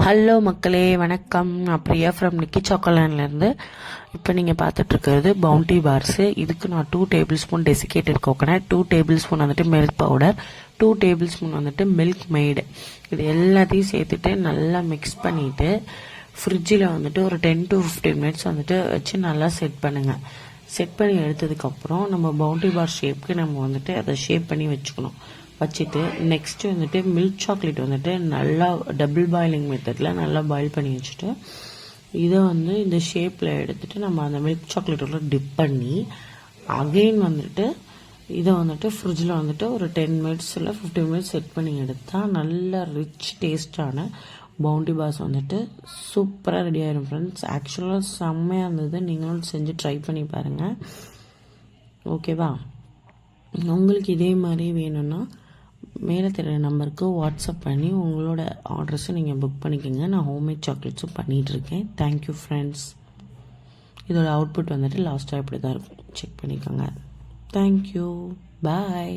Hello மக்களே, வணக்கம். நான் பிரியா ஃப்ரம் நிக்கி சாக்கோலேண்ட்லேருந்து. இப்போ நீங்கள் பார்த்துட்ருக்கிறது பவுண்டி பார்ஸு. இதுக்கு நான் 2 table spoon desiccated coconut, 2 table spoon வந்துட்டு மில்க் பவுடர், 2 டேபிள் ஸ்பூன் வந்துட்டு மில்க் மெய்டு, இது எல்லாத்தையும் சேர்த்துட்டு நல்லா மிக்ஸ் பண்ணிவிட்டு ஃப்ரிட்ஜில் வந்துட்டு ஒரு 10 to 15 மினிட்ஸ் வந்துட்டு வச்சு நல்லா செட் பண்ணுங்கள். செட் பண்ணி எடுத்ததுக்கப்புறம் நம்ம பவுண்டி பார் ஷேப்க்கு நம்ம வந்துட்டு அதை ஷேப் பண்ணி வச்சுக்கணும். வச்சுட்டு நெக்ஸ்ட்டு வந்துட்டு மில்க் சாக்லேட் வந்துட்டு நல்லா டபுள் பாயிலிங் மெத்தடில் நல்லா பாயில் பண்ணி வச்சுட்டு இதை வந்து இந்த ஷேப்பில் எடுத்துகிட்டு நம்ம அந்த மில்க் சாக்லேட்டோட டிப் பண்ணி அகெயின் வந்துட்டு இதை வந்துட்டு ஃப்ரிட்ஜில் வந்துட்டு ஒரு 10 மினிட்ஸ் இல்லை 15 மினிட்ஸ் செட் பண்ணி எடுத்தால் நல்ல ரிச் டேஸ்டான பவுண்டி பாஸ் வந்துட்டு சூப்பராக ரெடி ஆயிடும் ஃப்ரெண்ட்ஸ். ஆக்சுவலாக செம்மையாக இருந்தது, நீங்களும் செஞ்சு ட்ரை பண்ணி பாருங்கள். ஓகேவா? உங்களுக்கு இதே மாதிரி வேணும்னா மேலே தெரிய நம்பருக்கு வாட்ஸ்அப் பண்ணி உங்களோட ஆர்டர்ஸை நீங்கள் புக் பண்ணிக்கோங்க. நான் ஹோம்மேட் சாக்லேட்ஸும் பண்ணிகிட்ருக்கேன். Thank you friends. இதோட அவுட்புட் வந்துட்டு லாஸ்ட்டாக இப்படி தான் இருக்கும், செக் பண்ணிக்கோங்க. தேங்க்யூ, பாய்.